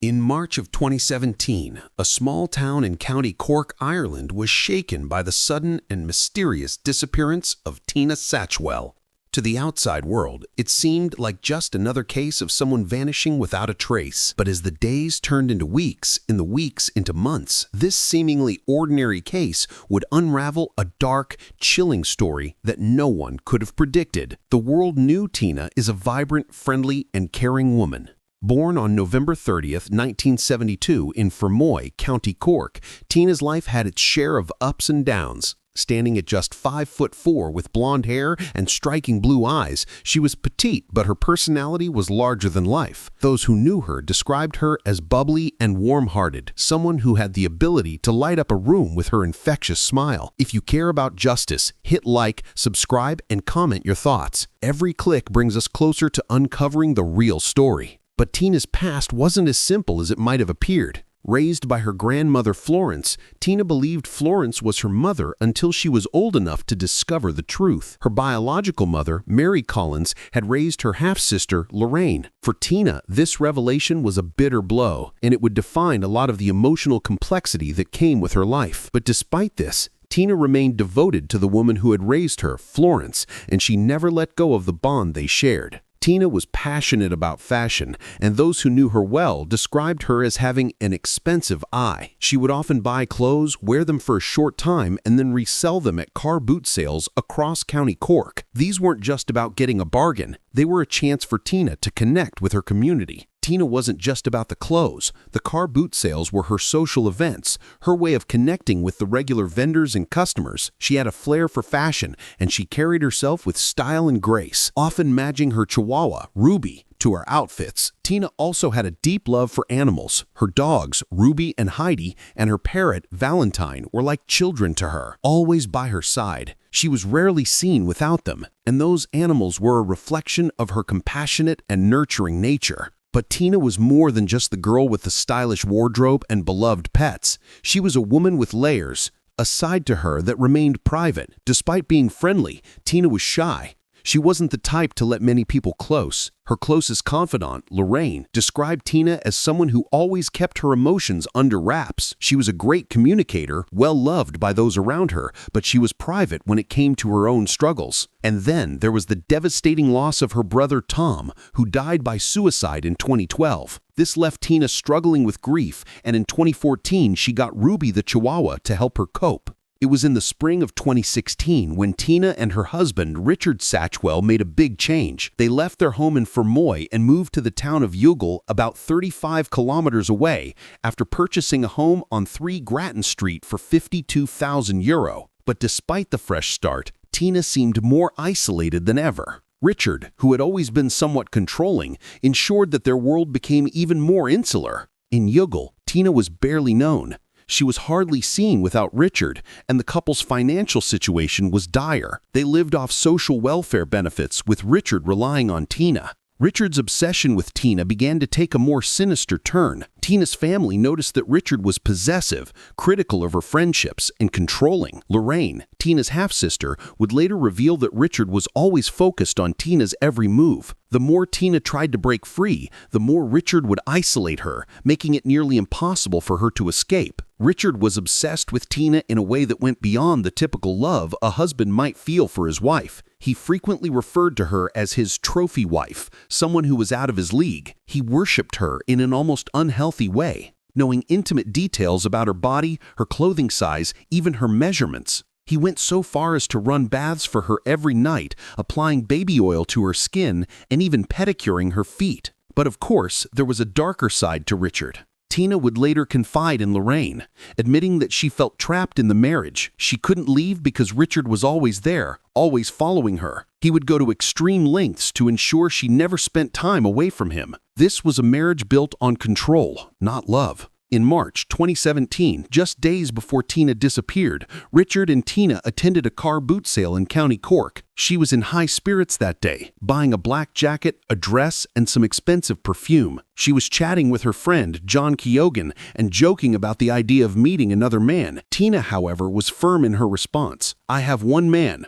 In March of 2017, a small town in County Cork, Ireland was shaken by the sudden and mysterious disappearance of Tina Satchwell. To the outside world, it seemed like just another case of someone vanishing without a trace. But as the days turned into weeks, and the weeks into months, this seemingly ordinary case would unravel a dark, chilling story that no one could have predicted. The world knew Tina is a vibrant, friendly, and caring woman. Born on November 30th, 1972 in Fermoy, County Cork, Tina's life had its share of ups and downs. Standing at just 5'4" with blonde hair and striking blue eyes, she was petite, but her personality was larger than life. Those who knew her described her as bubbly and warm-hearted, someone who had the ability to light up a room with her infectious smile. If you care about justice, hit like, subscribe, and comment your thoughts. Every click brings us closer to uncovering the real story. But Tina's past wasn't as simple as it might have appeared. Raised by her grandmother Florence, Tina believed Florence was her mother until she was old enough to discover the truth. Her biological mother, Mary Collins, had raised her half-sister, Lorraine. For Tina, this revelation was a bitter blow, and it would define a lot of the emotional complexity that came with her life. But despite this, Tina remained devoted to the woman who had raised her, Florence, and she never let go of the bond they shared. Tina was passionate about fashion, and those who knew her well described her as having an expensive eye. She would often buy clothes, wear them for a short time, and then resell them at car boot sales across County Cork. These weren't just about getting a bargain. They were a chance for Tina to connect with her community. Tina wasn't just about the clothes. The car boot sales were her social events, her way of connecting with the regular vendors and customers. She had a flair for fashion, and she carried herself with style and grace, often matching her Chihuahua, Ruby, to her outfits. Tina also had a deep love for animals. Her dogs, Ruby and Heidi, and her parrot, Valentine, were like children to her, always by her side. She was rarely seen without them, and those animals were a reflection of her compassionate and nurturing nature. But Tina was more than just the girl with the stylish wardrobe and beloved pets. She was a woman with layers, a side to her that remained private. Despite being friendly, Tina was shy. She wasn't the type to let many people close. Her closest confidant, Lorraine, described Tina as someone who always kept her emotions under wraps. She was a great communicator, well-loved by those around her, but she was private when it came to her own struggles. And then there was the devastating loss of her brother Tom, who died by suicide in 2012. This left Tina struggling with grief, and in 2014 she got Ruby the Chihuahua to help her cope. It was in the spring of 2016 when Tina and her husband, Richard Satchwell, made a big change. They left their home in Fermoy and moved to the town of Untold, about 35 kilometers away, after purchasing a home on 3 Grattan Street for €52,000. But despite the fresh start, Tina seemed more isolated than ever. Richard, who had always been somewhat controlling, ensured that their world became even more insular. In Untold, Tina was barely known. She was hardly seen without Richard, and the couple's financial situation was dire. They lived off social welfare benefits, with Richard relying on Tina. Richard's obsession with Tina began to take a more sinister turn. Tina's family noticed that Richard was possessive, critical of her friendships, and controlling. Lorraine, Tina's half-sister, would later reveal that Richard was always focused on Tina's every move. The more Tina tried to break free, the more Richard would isolate her, making it nearly impossible for her to escape. Richard was obsessed with Tina in a way that went beyond the typical love a husband might feel for his wife. He frequently referred to her as his trophy wife, someone who was out of his league. He worshipped her in an almost unhealthy way, knowing intimate details about her body, her clothing size, even her measurements. He went so far as to run baths for her every night, applying baby oil to her skin and even pedicuring her feet. But of course, there was a darker side to Richard. Tina would later confide in Lorraine, admitting that she felt trapped in the marriage. She couldn't leave because Richard was always there, always following her. He would go to extreme lengths to ensure she never spent time away from him. This was a marriage built on control, not love. In March 2017, just days before Tina disappeared, Richard and Tina attended a car boot sale in County Cork. She was in high spirits that day, buying a black jacket, a dress, and some expensive perfume. She was chatting with her friend, John Keoghan, and joking about the idea of meeting another man. Tina, however, was firm in her response. "I have one man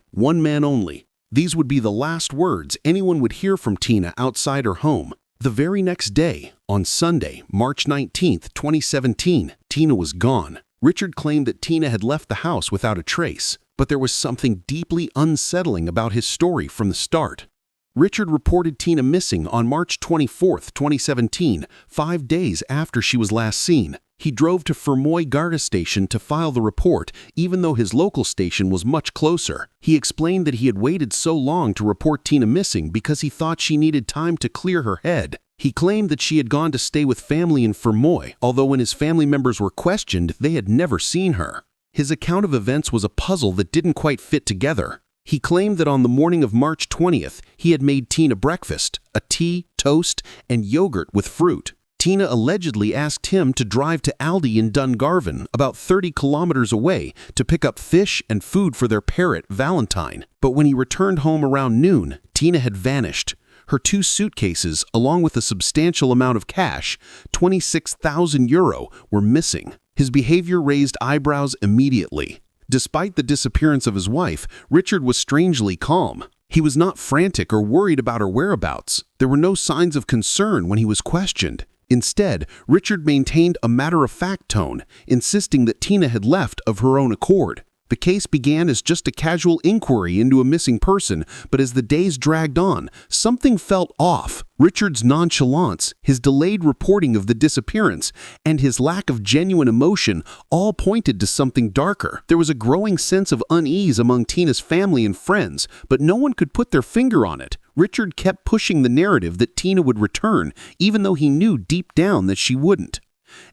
only." These would be the last words anyone would hear from Tina outside her home. The very next day, on Sunday, March 19, 2017, Tina was gone. Richard claimed that Tina had left the house without a trace, but there was something deeply unsettling about his story from the start. Richard reported Tina missing on March 24, 2017, 5 days after she was last seen. He drove to Fermoy Garda station to file the report, even though his local station was much closer. He explained that he had waited so long to report Tina missing because he thought she needed time to clear her head. He claimed that she had gone to stay with family in Fermoy, although when his family members were questioned, they had never seen her. His account of events was a puzzle that didn't quite fit together. He claimed that on the morning of March 20th, he had made Tina breakfast, a tea, toast, and yogurt with fruit. Tina allegedly asked him to drive to Aldi in Dungarvan, about 30 kilometers away, to pick up fish and food for their parrot, Valentine. But when he returned home around noon, Tina had vanished. Her 2 suitcases, along with a substantial amount of cash, €26,000, were missing. His behavior raised eyebrows immediately. Despite the disappearance of his wife, Richard was strangely calm. He was not frantic or worried about her whereabouts. There were no signs of concern when he was questioned. Instead, Richard maintained a matter-of-fact tone, insisting that Tina had left of her own accord. The case began as just a casual inquiry into a missing person, but as the days dragged on, something felt off. Richard's nonchalance, his delayed reporting of the disappearance, and his lack of genuine emotion all pointed to something darker. There was a growing sense of unease among Tina's family and friends, but no one could put their finger on it. Richard kept pushing the narrative that Tina would return, even though he knew deep down that she wouldn't.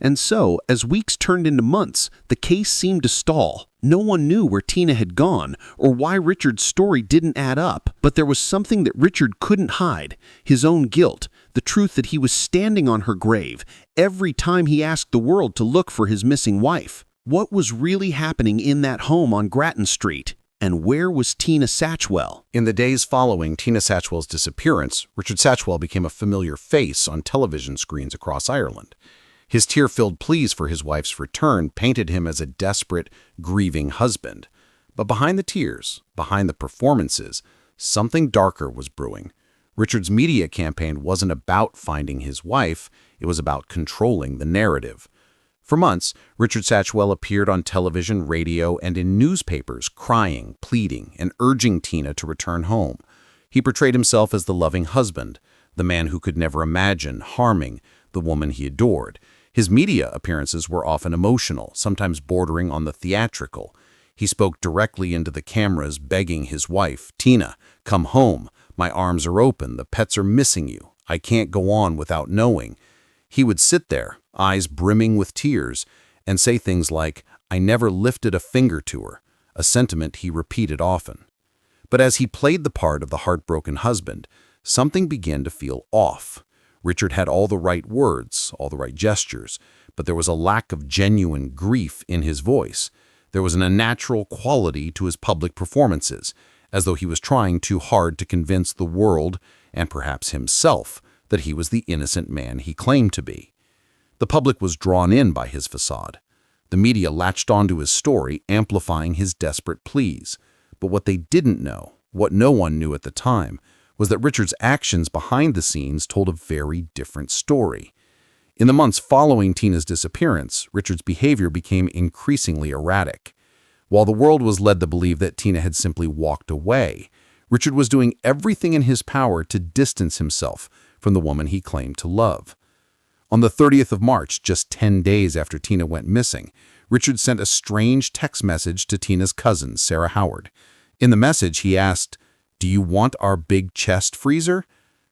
And so, as weeks turned into months, the case seemed to stall. No one knew where Tina had gone or why Richard's story didn't add up, but there was something that Richard couldn't hide, his own guilt, the truth that he was standing on her grave every time he asked the world to look for his missing wife. What was really happening in that home on Grattan Street? And where was Tina Satchwell? In the days following Tina Satchwell's disappearance, Richard Satchwell became a familiar face on television screens across Ireland. His tear-filled pleas for his wife's return painted him as a desperate, grieving husband. But behind the tears, behind the performances, something darker was brewing. Richard's media campaign wasn't about finding his wife, it was about controlling the narrative. For months, Richard Satchwell appeared on television, radio, and in newspapers, crying, pleading, and urging Tina to return home. He portrayed himself as the loving husband, the man who could never imagine harming the woman he adored. His media appearances were often emotional, sometimes bordering on the theatrical. He spoke directly into the cameras, begging his wife, "Tina, come home. My arms are open. The pets are missing you. I can't go on without knowing." He would sit there, eyes brimming with tears, and say things like, "I never lifted a finger to her," a sentiment he repeated often. But as he played the part of the heartbroken husband, something began to feel off. Richard had all the right words, all the right gestures, but there was a lack of genuine grief in his voice. There was an unnatural quality to his public performances, as though he was trying too hard to convince the world, and perhaps himself, that he was the innocent man he claimed to be. The public was drawn in by his facade. The media latched onto his story, amplifying his desperate pleas. But what they didn't know, what no one knew at the time, was that Richard's actions behind the scenes told a very different story. In the months following Tina's disappearance, Richard's behavior became increasingly erratic. While the world was led to believe that Tina had simply walked away, Richard was doing everything in his power to distance himself from the woman he claimed to love. On the 30th of March, just 10 days after Tina went missing, Richard sent a strange text message to Tina's cousin, Sarah Howard. In the message, he asked, "Do you want our big chest freezer?"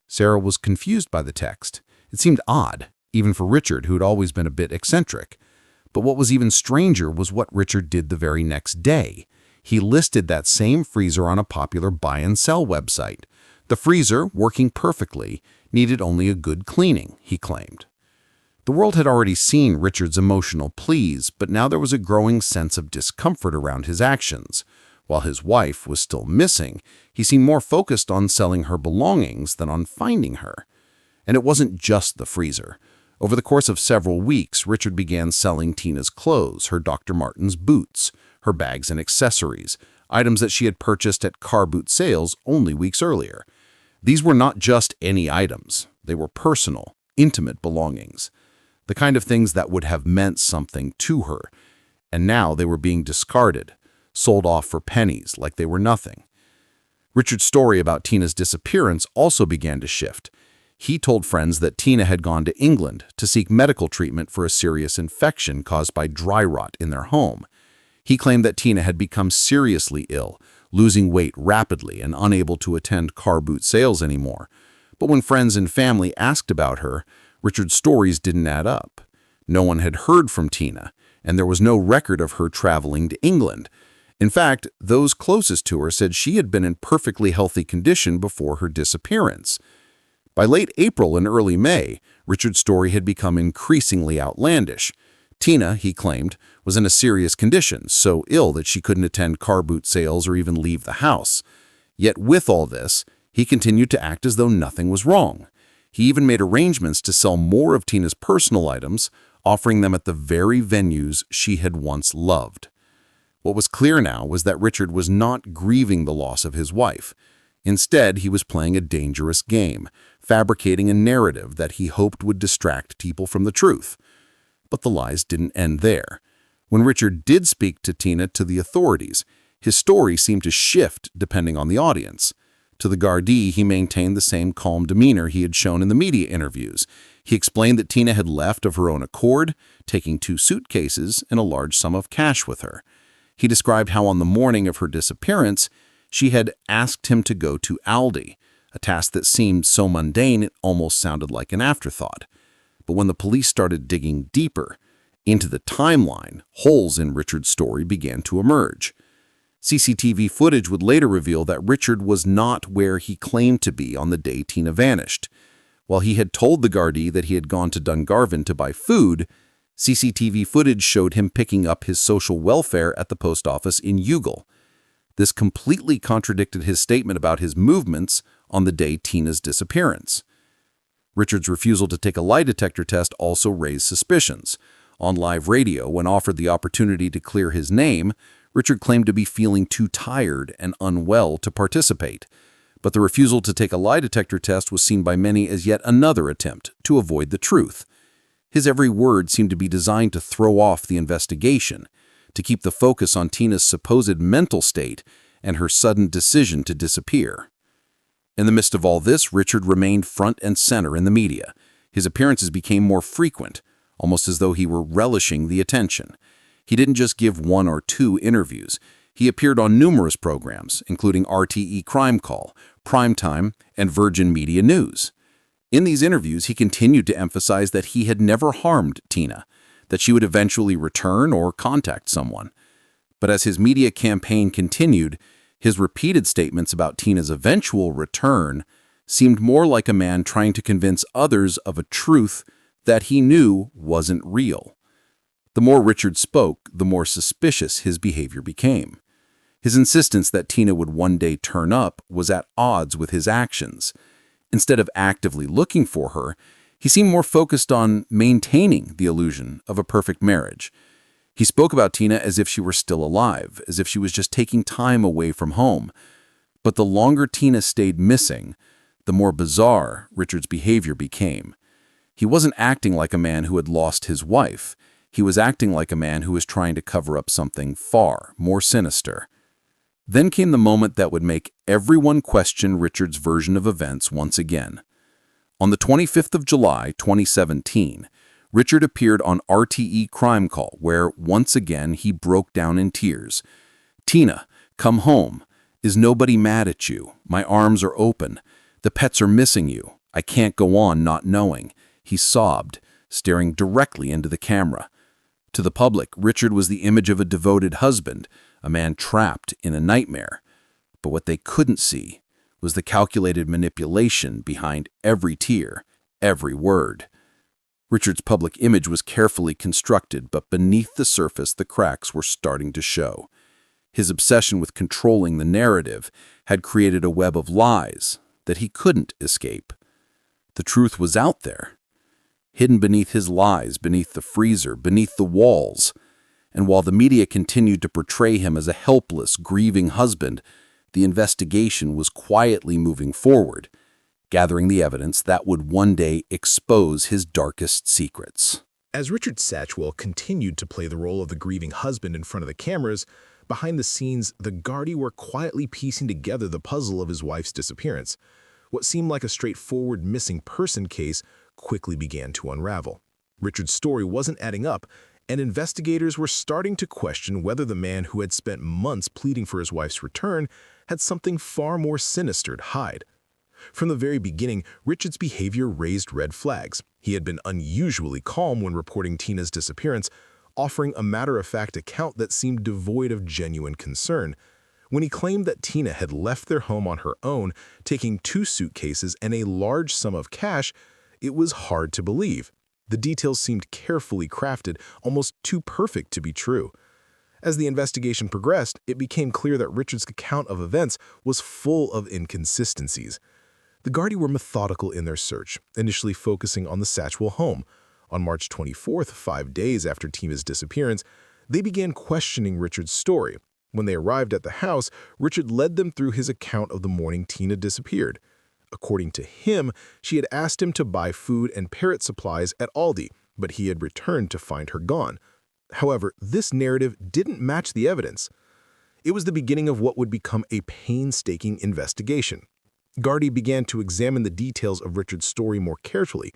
Sarah was confused by the text. It seemed odd, even for Richard, who had always been a bit eccentric. But what was even stranger was what Richard did the very next day. He listed that same freezer on a popular buy-and-sell website. The freezer, working perfectly, needed only a good cleaning, he claimed. The world had already seen Richard's emotional pleas, but now there was a growing sense of discomfort around his actions. While his wife was still missing, he seemed more focused on selling her belongings than on finding her. And it wasn't just the freezer. Over the course of several weeks, Richard began selling Tina's clothes, her Dr. Martens boots, her bags and accessories, items that she had purchased at car boot sales only weeks earlier. These were not just any items. They were personal, intimate belongings, the kind of things that would have meant something to her, and now they were being discarded, sold off for pennies like they were nothing. Richard's story about Tina's disappearance also began to shift. He told friends that Tina had gone to England to seek medical treatment for a serious infection caused by dry rot in their home. He claimed that Tina had become seriously ill, losing weight rapidly and unable to attend car boot sales anymore. But when friends and family asked about her, Richard's stories didn't add up. No one had heard from Tina, and there was no record of her traveling to England. In fact, those closest to her said she had been in perfectly healthy condition before her disappearance. By late April and early May, Richard's story had become increasingly outlandish. Tina, he claimed, was in a serious condition, so ill that she couldn't attend car boot sales or even leave the house. Yet with all this, he continued to act as though nothing was wrong. He even made arrangements to sell more of Tina's personal items, offering them at the very venues she had once loved. What was clear now was that Richard was not grieving the loss of his wife. Instead, he was playing a dangerous game, fabricating a narrative that he hoped would distract people from the truth. But the lies didn't end there. When Richard did speak to Tina to the authorities, his story seemed to shift depending on the audience. To the Gardaí, he maintained the same calm demeanor he had shown in the media interviews. He explained that Tina had left of her own accord, taking 2 suitcases and a large sum of cash with her. He described how on the morning of her disappearance, she had asked him to go to Aldi, a task that seemed so mundane it almost sounded like an afterthought. But when the police started digging deeper into the timeline, holes in Richard's story began to emerge. CCTV footage would later reveal that Richard was not where he claimed to be on the day Tina vanished. While he had told the Gardaí that he had gone to Dungarvan to buy food, CCTV footage showed him picking up his social welfare at the post office in Youghal. This completely contradicted his statement about his movements on the day Tina's disappearance. Richard's refusal to take a lie detector test also raised suspicions. On live radio, when offered the opportunity to clear his name, Richard claimed to be feeling too tired and unwell to participate. But the refusal to take a lie detector test was seen by many as yet another attempt to avoid the truth. His every word seemed to be designed to throw off the investigation, to keep the focus on Tina's supposed mental state and her sudden decision to disappear. In the midst of all this, Richard remained front and center in the media. His appearances became more frequent, almost as though he were relishing the attention. He didn't just give 1 or 2 interviews. He appeared on numerous programs, including RTE Crime Call, Primetime, and Virgin Media News. In these interviews, he continued to emphasize that he had never harmed Tina, that she would eventually return or contact someone. But as his media campaign continued, his repeated statements about Tina's eventual return seemed more like a man trying to convince others of a truth that he knew wasn't real. The more Richard spoke, the more suspicious his behavior became. His insistence that Tina would one day turn up was at odds with his actions. Instead of actively looking for her, he seemed more focused on maintaining the illusion of a perfect marriage. He spoke about Tina as if she were still alive, as if she was just taking time away from home. But the longer Tina stayed missing, the more bizarre Richard's behavior became. He wasn't acting like a man who had lost his wife. He was acting like a man who was trying to cover up something far more sinister. Then came the moment that would make everyone question Richard's version of events once again. On the 25th of July, 2017, Richard appeared on RTE Crime Call, where, once again, he broke down in tears. "Tina, come home. Is nobody mad at you? My arms are open. The pets are missing you. I can't go on not knowing," he sobbed, staring directly into the camera. To the public, Richard was the image of a devoted husband, a man trapped in a nightmare. But what they couldn't see was the calculated manipulation behind every tear, every word. Richard's public image was carefully constructed, but beneath the surface the cracks were starting to show. His obsession with controlling the narrative had created a web of lies that he couldn't escape. The truth was out there, hidden beneath his lies, beneath the freezer, beneath the walls. And while the media continued to portray him as a helpless, grieving husband, the investigation was quietly moving forward, gathering the evidence that would one day expose his darkest secrets. As Richard Satchwell continued to play the role of the grieving husband in front of the cameras, behind the scenes, the Gardaí were quietly piecing together the puzzle of his wife's disappearance. What seemed like a straightforward missing person case quickly began to unravel. Richard's story wasn't adding up, and investigators were starting to question whether the man who had spent months pleading for his wife's return had something far more sinister to hide. From the very beginning, Richard's behavior raised red flags. He had been unusually calm when reporting Tina's disappearance, offering a matter-of-fact account that seemed devoid of genuine concern. When he claimed that Tina had left their home on her own, taking 2 suitcases and a large sum of cash, it was hard to believe. The details seemed carefully crafted, almost too perfect to be true. As the investigation progressed, it became clear that Richard's account of events was full of inconsistencies. The Gardaí were methodical in their search, initially focusing on the Satchwell home. On March 24th, 5 days after Tina's disappearance, they began questioning Richard's story. When they arrived at the house, Richard led them through his account of the morning Tina disappeared. According to him, she had asked him to buy food and parrot supplies at Aldi, but he had returned to find her gone. However, this narrative didn't match the evidence. It was the beginning of what would become a painstaking investigation. Gardaí began to examine the details of Richard's story more carefully.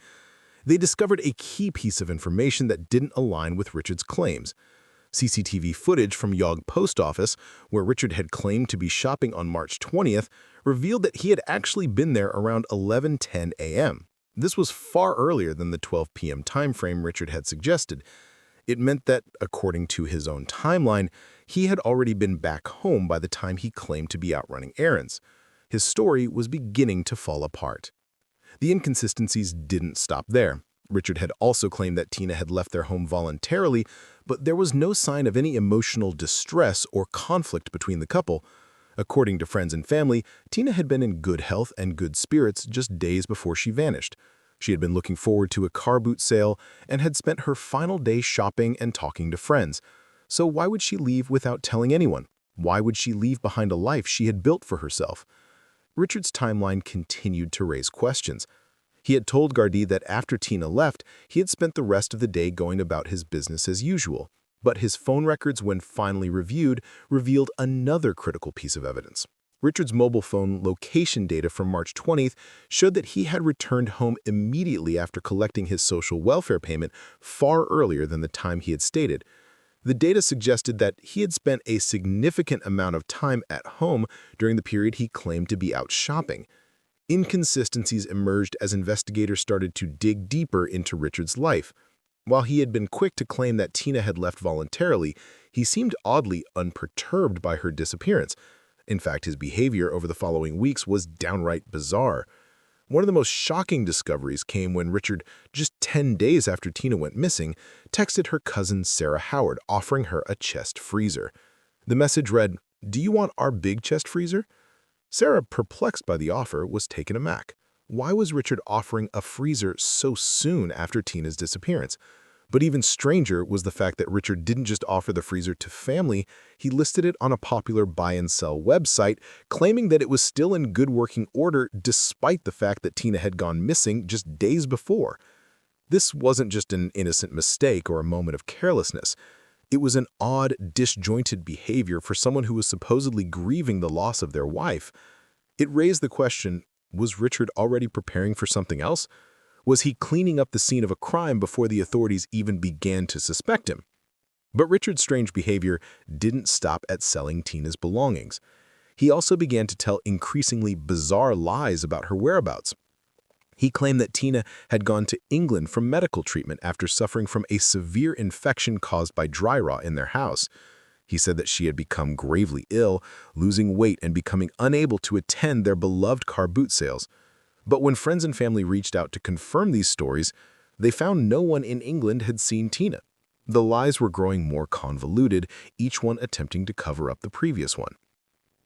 They discovered a key piece of information that didn't align with Richard's claims. CCTV footage from Yog Post Office, where Richard had claimed to be shopping on March 20th, revealed that he had actually been there around 11:10 a.m. This was far earlier than the 12 p.m. timeframe Richard had suggested. It meant that, according to his own timeline, he had already been back home by the time he claimed to be out running errands. His story was beginning to fall apart. The inconsistencies didn't stop there. Richard had also claimed that Tina had left their home voluntarily, but there was no sign of any emotional distress or conflict between the couple. According to friends and family, Tina had been in good health and good spirits just days before she vanished. She had been looking forward to a car boot sale and had spent her final day shopping and talking to friends. So why would she leave without telling anyone? Why would she leave behind a life she had built for herself? Richard's timeline continued to raise questions. He had told Gardaí that after Tina left, he had spent the rest of the day going about his business as usual. But his phone records, when finally reviewed, revealed another critical piece of evidence. Richard's mobile phone location data from March 20th showed that he had returned home immediately after collecting his social welfare payment far earlier than the time he had stated. The data suggested that he had spent a significant amount of time at home during the period he claimed to be out shopping. Inconsistencies emerged as investigators started to dig deeper into Richard's life. While he had been quick to claim that Tina had left voluntarily, he seemed oddly unperturbed by her disappearance. In fact, his behavior over the following weeks was downright bizarre. One of the most shocking discoveries came when Richard, just 10 days after Tina went missing, texted her cousin Sarah Howard, offering her a chest freezer. The message read, "Do you want our big chest freezer?" Sarah, perplexed by the offer, was taken aback. Why was Richard offering a freezer so soon after Tina's disappearance? But even stranger was the fact that Richard didn't just offer the freezer to family, he listed it on a popular buy-and-sell website, claiming that it was still in good working order despite the fact that Tina had gone missing just days before. This wasn't just an innocent mistake or a moment of carelessness. It was an odd, disjointed behavior for someone who was supposedly grieving the loss of their wife. It raised the question, was Richard already preparing for something else? Was he cleaning up the scene of a crime before the authorities even began to suspect him? But Richard's strange behavior didn't stop at selling Tina's belongings. He also began to tell increasingly bizarre lies about her whereabouts. He claimed that Tina had gone to England for medical treatment after suffering from a severe infection caused by dry rot in their house. He said that she had become gravely ill, losing weight and becoming unable to attend their beloved car boot sales. But when friends and family reached out to confirm these stories, they found no one in England had seen Tina. The lies were growing more convoluted, each one attempting to cover up the previous one.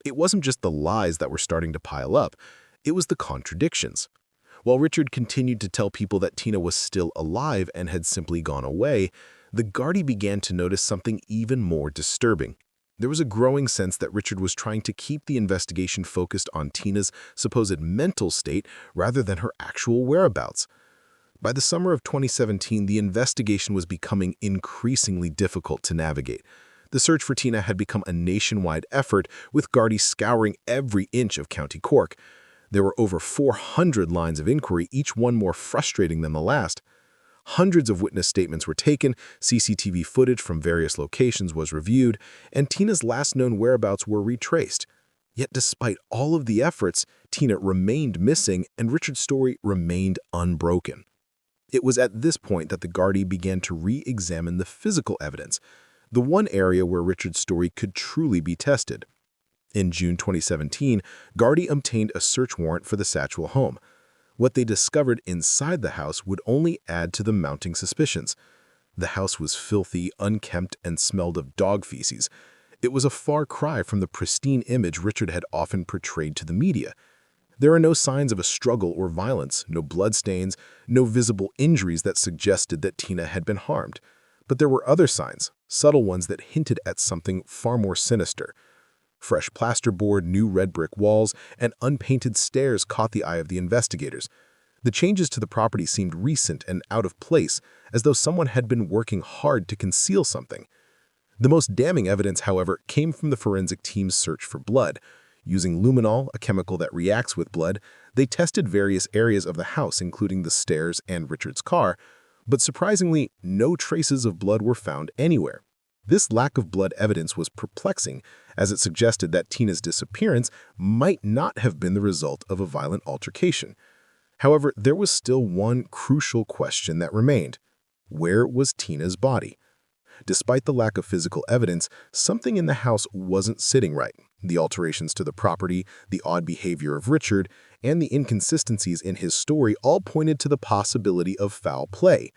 It wasn't just the lies that were starting to pile up, it was the contradictions. While Richard continued to tell people that Tina was still alive and had simply gone away, the Gardaí began to notice something even more disturbing. There was a growing sense that Richard was trying to keep the investigation focused on Tina's supposed mental state rather than her actual whereabouts. By the summer of 2017, the investigation was becoming increasingly difficult to navigate. The search for Tina had become a nationwide effort, with Gardaí scouring every inch of County Cork. There were over 400 lines of inquiry, each one more frustrating than the last. Hundreds of witness statements were taken, CCTV footage from various locations was reviewed, and Tina's last known whereabouts were retraced. Yet despite all of the efforts, Tina remained missing and Richard's story remained unbroken. It was at this point that the Gardaí began to re-examine the physical evidence, the one area where Richard's story could truly be tested. In June 2017, Gardaí obtained a search warrant for the Satchwell home. What they discovered inside the house would only add to the mounting suspicions. The house was filthy, unkempt, and smelled of dog feces. It was a far cry from the pristine image Richard had often portrayed to the media. There are no signs of a struggle or violence, no bloodstains, no visible injuries that suggested that Tina had been harmed. But there were other signs, subtle ones that hinted at something far more sinister. Fresh plasterboard, new red brick walls, and unpainted stairs caught the eye of the investigators. The changes to the property seemed recent and out of place, as though someone had been working hard to conceal something. The most damning evidence, however, came from the forensic team's search for blood. Using luminol, a chemical that reacts with blood, they tested various areas of the house, including the stairs and Richard's car, but surprisingly, no traces of blood were found anywhere. This lack of blood evidence was perplexing, as it suggested that Tina's disappearance might not have been the result of a violent altercation. However, there was still one crucial question that remained. Where was Tina's body? Despite the lack of physical evidence, something in the house wasn't sitting right. The alterations to the property, the odd behavior of Richard, and the inconsistencies in his story all pointed to the possibility of foul play.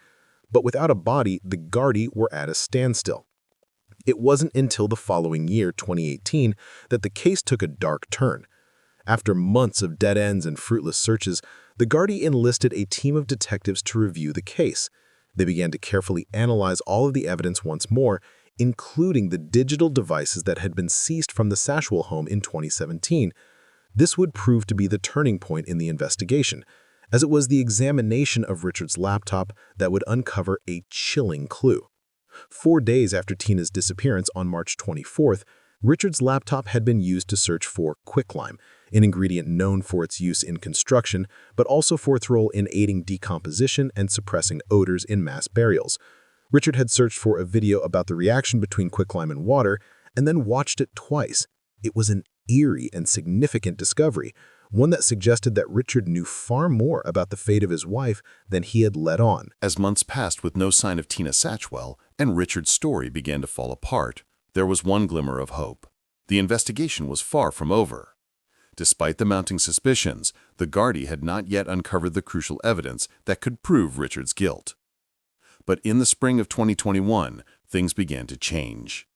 But without a body, the Gardaí were at a standstill. It wasn't until the following year, 2018, that the case took a dark turn. After months of dead ends and fruitless searches, the Gardaí enlisted a team of detectives to review the case. They began to carefully analyze all of the evidence once more, including the digital devices that had been seized from the Satchwell home in 2017. This would prove to be the turning point in the investigation, as it was the examination of Richard's laptop that would uncover a chilling clue. 4 days after Tina's disappearance on March 24th, Richard's laptop had been used to search for quicklime, an ingredient known for its use in construction, but also for its role in aiding decomposition and suppressing odors in mass burials. Richard had searched for a video about the reaction between quicklime and water, and then watched it twice. It was an eerie and significant discovery, one that suggested that Richard knew far more about the fate of his wife than he had let on. As months passed with no sign of Tina Satchwell, and Richard's story began to fall apart, there was one glimmer of hope. The investigation was far from over. Despite the mounting suspicions, the Gardaí had not yet uncovered the crucial evidence that could prove Richard's guilt. But in the spring of 2021, things began to change.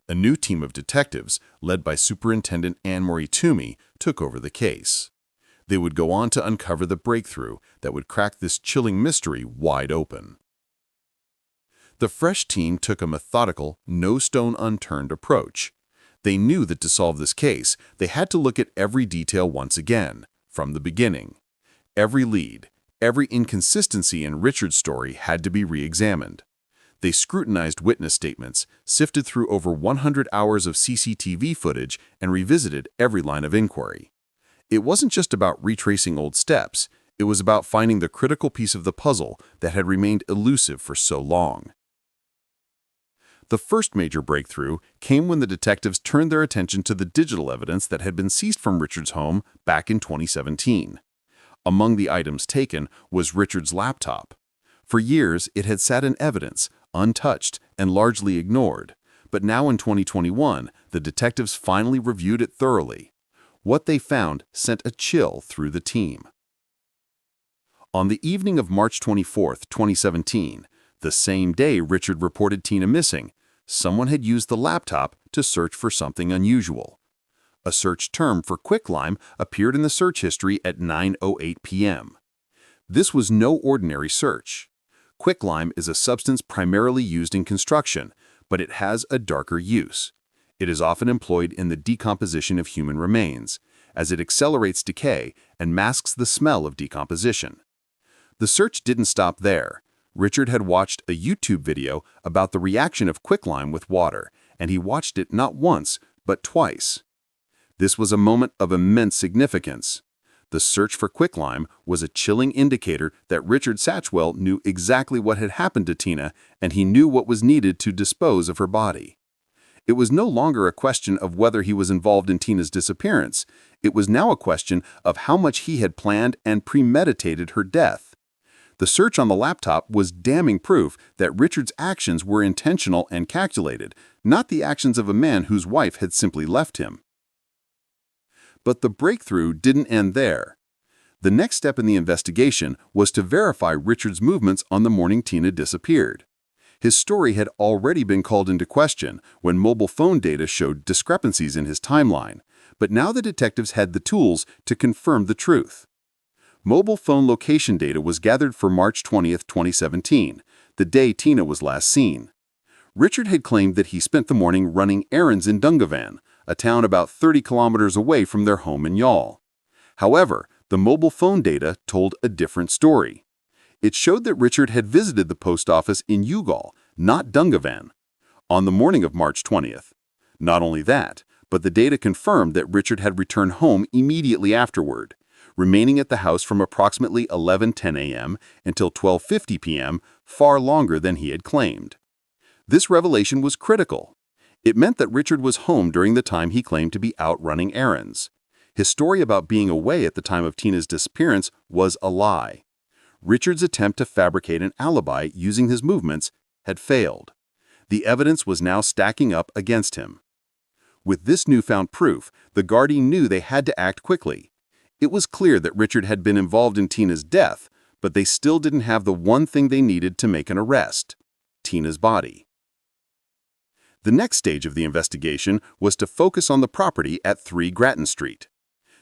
A new team of detectives, led by Superintendent Anne-Marie Toomey, took over the case. They would go on to uncover the breakthrough that would crack this chilling mystery wide open. The fresh team took a methodical, no-stone-unturned approach. They knew that to solve this case, they had to look at every detail once again, from the beginning. Every lead, every inconsistency in Richard's story had to be re-examined. They scrutinized witness statements, sifted through over 100 hours of CCTV footage, and revisited every line of inquiry. It wasn't just about retracing old steps, it was about finding the critical piece of the puzzle that had remained elusive for so long. The first major breakthrough came when the detectives turned their attention to the digital evidence that had been seized from Richard's home back in 2017. Among the items taken was Richard's laptop. For years, it had sat in evidence, untouched and largely ignored, but now in 2021, the detectives finally reviewed it thoroughly. What they found sent a chill through the team. On the evening of March 24, 2017, the same day Richard reported Tina missing, someone had used the laptop to search for something unusual. A search term for quicklime appeared in the search history at 9:08 p.m. This was no ordinary search. Quicklime is a substance primarily used in construction, but it has a darker use. It is often employed in the decomposition of human remains, as it accelerates decay and masks the smell of decomposition. The search didn't stop there. Richard had watched a YouTube video about the reaction of quicklime with water, and he watched it not once, but twice. This was a moment of immense significance. The search for quicklime was a chilling indicator that Richard Satchwell knew exactly what had happened to Tina, and he knew what was needed to dispose of her body. It was no longer a question of whether he was involved in Tina's disappearance. It was now a question of how much he had planned and premeditated her death. The search on the laptop was damning proof that Richard's actions were intentional and calculated, not the actions of a man whose wife had simply left him. But the breakthrough didn't end there. The next step in the investigation was to verify Richard's movements on the morning Tina disappeared. His story had already been called into question when mobile phone data showed discrepancies in his timeline, but now the detectives had the tools to confirm the truth. Mobile phone location data was gathered for March 20, 2017, the day Tina was last seen. Richard had claimed that he spent the morning running errands in Dungavan, a town about 30 kilometers away from their home in Youghal. However, the mobile phone data told a different story. It showed that Richard had visited the post office in Youghal, not Dungavan, on the morning of March 20th. Not only that, but the data confirmed that Richard had returned home immediately afterward, remaining at the house from approximately 11:10 a.m. until 12:50 p.m., far longer than he had claimed. This revelation was critical. It meant that Richard was home during the time he claimed to be out running errands. His story about being away at the time of Tina's disappearance was a lie. Richard's attempt to fabricate an alibi using his movements had failed. The evidence was now stacking up against him. With this newfound proof, the Gardaí knew they had to act quickly. It was clear that Richard had been involved in Tina's death, but they still didn't have the one thing they needed to make an arrest: Tina's body. The next stage of the investigation was to focus on the property at 3 Grattan Street.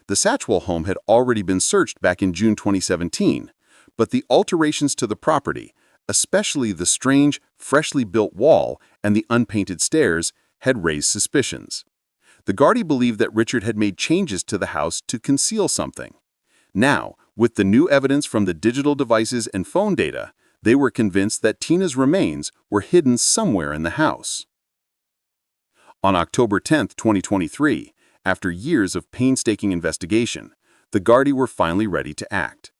The Satchwell home had already been searched back in June 2017, but the alterations to the property, especially the strange, freshly built wall and the unpainted stairs, had raised suspicions. The Gardaí believed that Richard had made changes to the house to conceal something. Now, with the new evidence from the digital devices and phone data, they were convinced that Tina's remains were hidden somewhere in the house. On October 10, 2023, after years of painstaking investigation, the Gardaí were finally ready to act.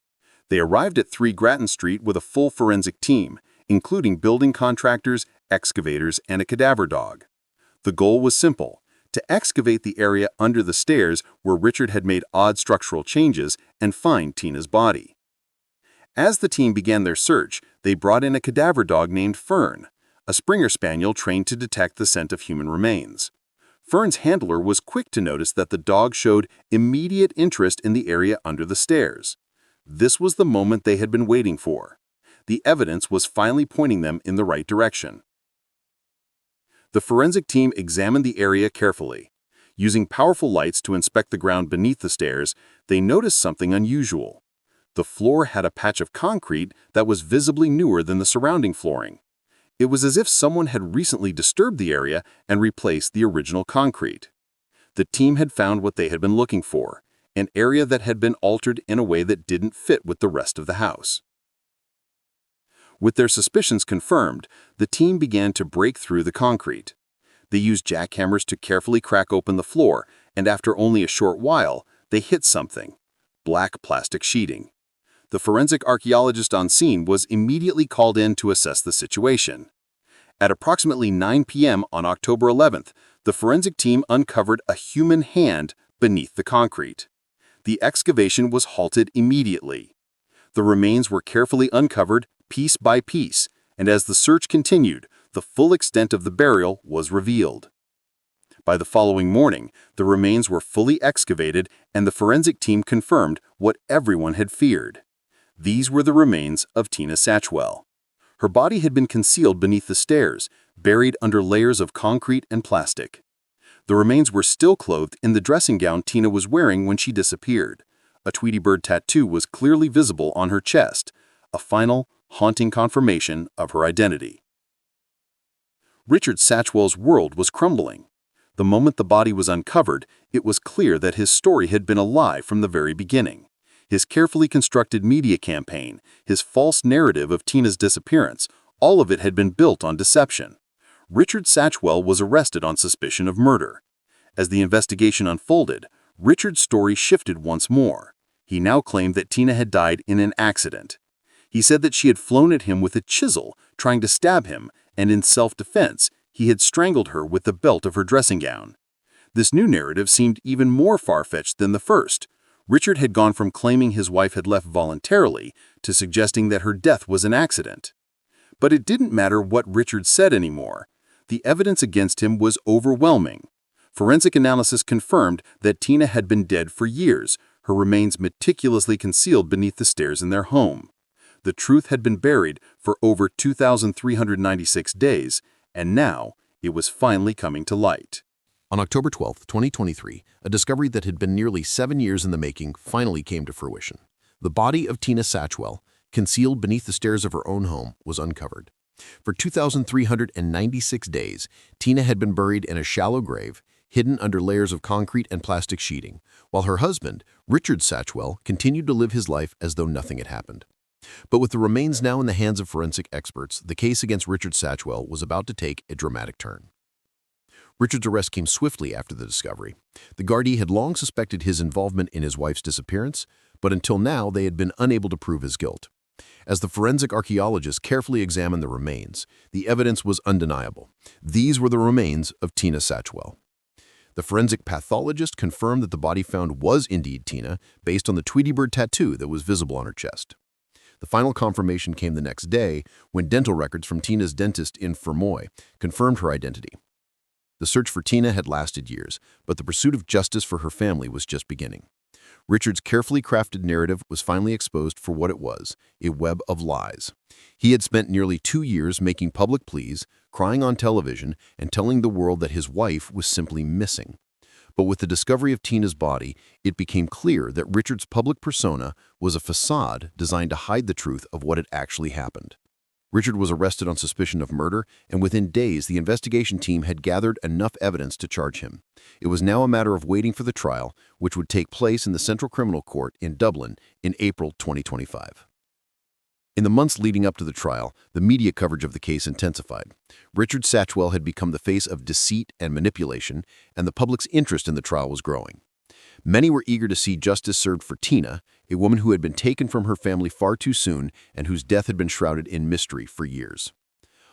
They arrived at 3 Grattan Street with a full forensic team, including building contractors, excavators, and a cadaver dog. The goal was simple: to excavate the area under the stairs where Richard had made odd structural changes and find Tina's body. As the team began their search, they brought in a cadaver dog named Fern, a Springer Spaniel trained to detect the scent of human remains. Fern's handler was quick to notice that the dog showed immediate interest in the area under the stairs. This was the moment they had been waiting for. The evidence was finally pointing them in the right direction. The forensic team examined the area carefully. Using powerful lights to inspect the ground beneath the stairs, they noticed something unusual. The floor had a patch of concrete that was visibly newer than the surrounding flooring. It was as if someone had recently disturbed the area and replaced the original concrete. The team had found what they had been looking for: an area that had been altered in a way that didn't fit with the rest of the house. With their suspicions confirmed, the team began to break through the concrete. They used jackhammers to carefully crack open the floor, and after only a short while, they hit something: black plastic sheeting. The forensic archaeologist on scene was immediately called in to assess the situation. At approximately 9 p.m. on October 11th, the forensic team uncovered a human hand beneath the concrete. The excavation was halted immediately. The remains were carefully uncovered piece by piece, and as the search continued, the full extent of the burial was revealed. By the following morning, the remains were fully excavated, and the forensic team confirmed what everyone had feared. These were the remains of Tina Satchwell. Her body had been concealed beneath the stairs, buried under layers of concrete and plastic. The remains were still clothed in the dressing gown Tina was wearing when she disappeared. A Tweety bird tattoo was clearly visible on her chest, a final, haunting confirmation of her identity. Richard Satchwell's world was crumbling. The moment the body was uncovered, it was clear that his story had been a lie from the very beginning. His carefully constructed media campaign, his false narrative of Tina's disappearance, all of it had been built on deception. Richard Satchwell was arrested on suspicion of murder. As the investigation unfolded, Richard's story shifted once more. He now claimed that Tina had died in an accident. He said that she had flown at him with a chisel, trying to stab him, and in self-defense, he had strangled her with the belt of her dressing gown. This new narrative seemed even more far-fetched than the first. Richard had gone from claiming his wife had left voluntarily to suggesting that her death was an accident. But it didn't matter what Richard said anymore. The evidence against him was overwhelming. Forensic analysis confirmed that Tina had been dead for years, her remains meticulously concealed beneath the stairs in their home. The truth had been buried for over 2,396 days, and now it was finally coming to light. On October 12, 2023, a discovery that had been nearly 7 years in the making finally came to fruition. The body of Tina Satchwell, concealed beneath the stairs of her own home, was uncovered. For 2,396 days, Tina had been buried in a shallow grave, hidden under layers of concrete and plastic sheeting, while her husband, Richard Satchwell, continued to live his life as though nothing had happened. But with the remains now in the hands of forensic experts, the case against Richard Satchwell was about to take a dramatic turn. Richard's arrest came swiftly after the discovery. The Gardaí had long suspected his involvement in his wife's disappearance, but until now they had been unable to prove his guilt. As the forensic archaeologists carefully examined the remains, the evidence was undeniable. These were the remains of Tina Satchwell. The forensic pathologist confirmed that the body found was indeed Tina, based on the Tweety bird tattoo that was visible on her chest. The final confirmation came the next day when dental records from Tina's dentist in Fermoy confirmed her identity. The search for Tina had lasted years, but the pursuit of justice for her family was just beginning. Richard's carefully crafted narrative was finally exposed for what it was, a web of lies. He had spent nearly 2 years making public pleas, crying on television, and telling the world that his wife was simply missing. But with the discovery of Tina's body, it became clear that Richard's public persona was a facade designed to hide the truth of what had actually happened. Richard was arrested on suspicion of murder, and within days the investigation team had gathered enough evidence to charge him. It was now a matter of waiting for the trial, which would take place in the Central Criminal Court in Dublin in April 2025. In the months leading up to the trial, the media coverage of the case intensified. Richard Satchwell had become the face of deceit and manipulation, and the public's interest in the trial was growing. Many were eager to see justice served for Tina, a woman who had been taken from her family far too soon and whose death had been shrouded in mystery for years.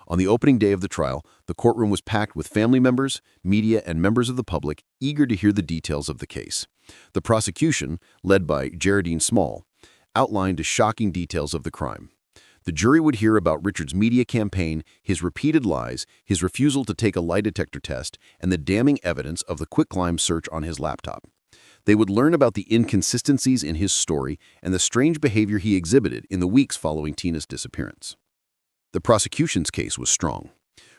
On the opening day of the trial, the courtroom was packed with family members, media, and members of the public eager to hear the details of the case. The prosecution, led by Geraldine Small, outlined the shocking details of the crime. The jury would hear about Richard's media campaign, his repeated lies, his refusal to take a lie detector test, and the damning evidence of the quicklime search on his laptop. They would learn about the inconsistencies in his story and the strange behavior he exhibited in the weeks following Tina's disappearance. The prosecution's case was strong.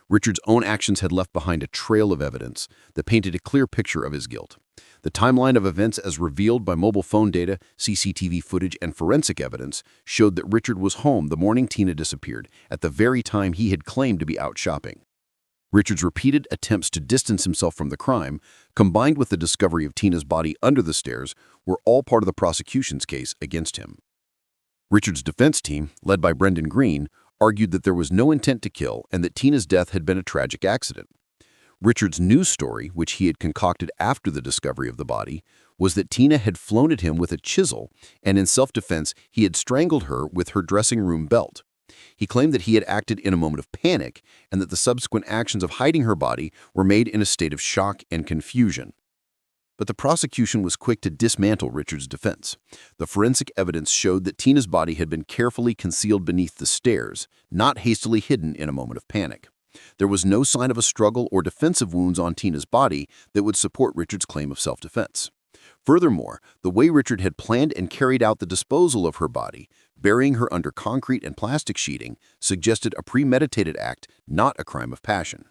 Richard's own actions had left behind a trail of evidence that painted a clear picture of his guilt. The timeline of events as revealed by mobile phone data, CCTV footage, and forensic evidence showed that Richard was home the morning Tina disappeared, at the very time he had claimed to be out shopping. Richard's repeated attempts to distance himself from the crime, combined with the discovery of Tina's body under the stairs, were all part of the prosecution's case against him. Richard's defense team, led by Brendan Green, argued that there was no intent to kill and that Tina's death had been a tragic accident. Richard's news story, which he had concocted after the discovery of the body, was that Tina had flown at him with a chisel, and in self-defense, he had strangled her with her dressing room belt. He claimed that he had acted in a moment of panic and that the subsequent actions of hiding her body were made in a state of shock and confusion. But the prosecution was quick to dismantle Richard's defense. The forensic evidence showed that Tina's body had been carefully concealed beneath the stairs, not hastily hidden in a moment of panic. There was no sign of a struggle or defensive wounds on Tina's body that would support Richard's claim of self-defense. Furthermore, the way Richard had planned and carried out the disposal of her body, burying her under concrete and plastic sheeting, suggested a premeditated act, not a crime of passion.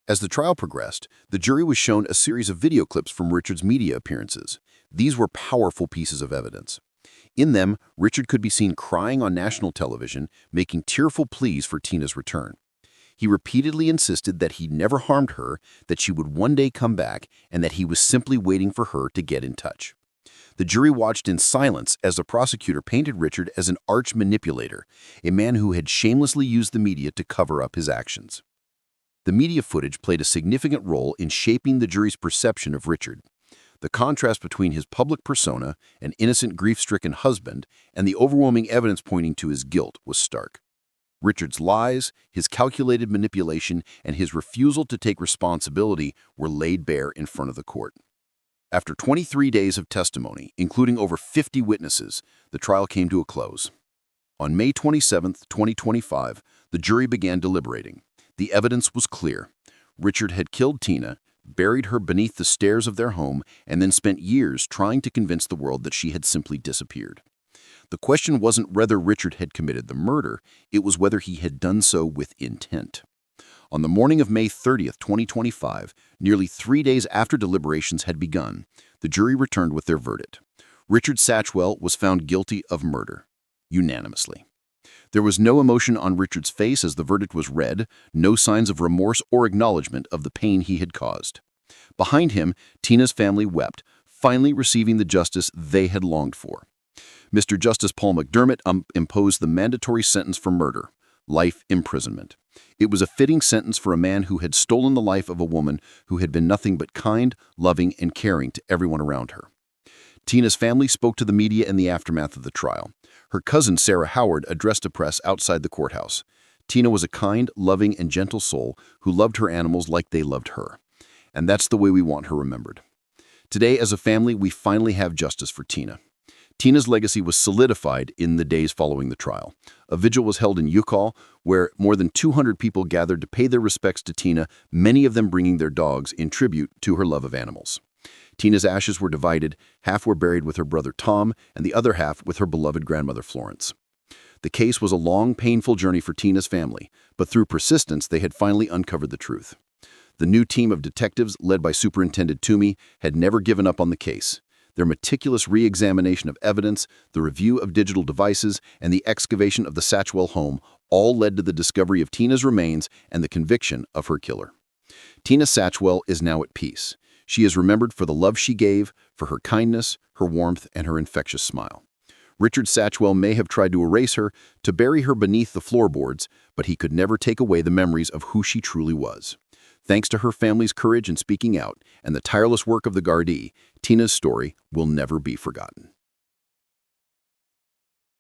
As the trial progressed, the jury was shown a series of video clips from Richard's media appearances. These were powerful pieces of evidence. In them, Richard could be seen crying on national television, making tearful pleas for Tina's return. He repeatedly insisted that he never harmed her, that she would one day come back, and that he was simply waiting for her to get in touch. The jury watched in silence as the prosecutor painted Richard as an arch manipulator, a man who had shamelessly used the media to cover up his actions. The media footage played a significant role in shaping the jury's perception of Richard. The contrast between his public persona, an innocent, grief-stricken husband, and the overwhelming evidence pointing to his guilt was stark. Richard's lies, his calculated manipulation, and his refusal to take responsibility were laid bare in front of the court. After 23 days of testimony, including over 50 witnesses, the trial came to a close. On May 27, 2025, the jury began deliberating. The evidence was clear. Richard had killed Tina, buried her beneath the stairs of their home, and then spent years trying to convince the world that she had simply disappeared. The question wasn't whether Richard had committed the murder, it was whether he had done so with intent. On the morning of May 30, 2025, nearly 3 days after deliberations had begun, the jury returned with their verdict. Richard Satchwell was found guilty of murder, unanimously. There was no emotion on Richard's face as the verdict was read, no signs of remorse or acknowledgement of the pain he had caused. Behind him, Tina's family wept, finally receiving the justice they had longed for. Mr. Justice Paul McDermott imposed the mandatory sentence for murder, life imprisonment. It was a fitting sentence for a man who had stolen the life of a woman who had been nothing but kind, loving, and caring to everyone around her. Tina's family spoke to the media in the aftermath of the trial. Her cousin Sarah Howard addressed the press outside the courthouse. Tina was a kind, loving, and gentle soul who loved her animals like they loved her. And that's the way we want her remembered. Today, as a family, we finally have justice for Tina. Tina's legacy was solidified in the days following the trial. A vigil was held in Utah, where more than 200 people gathered to pay their respects to Tina, many of them bringing their dogs in tribute to her love of animals. Tina's ashes were divided. Half were buried with her brother Tom, and the other half with her beloved grandmother Florence. The case was a long, painful journey for Tina's family, but through persistence, they had finally uncovered the truth. The new team of detectives, led by Superintendent Toomey, had never given up on the case. Their meticulous re-examination of evidence, the review of digital devices, and the excavation of the Satchwell home all led to the discovery of Tina's remains and the conviction of her killer. Tina Satchwell is now at peace. She is remembered for the love she gave, for her kindness, her warmth, and her infectious smile. Richard Satchwell may have tried to erase her, to bury her beneath the floorboards, but he could never take away the memories of who she truly was. Thanks to her family's courage in speaking out and the tireless work of the Gardaí, Tina's story will never be forgotten.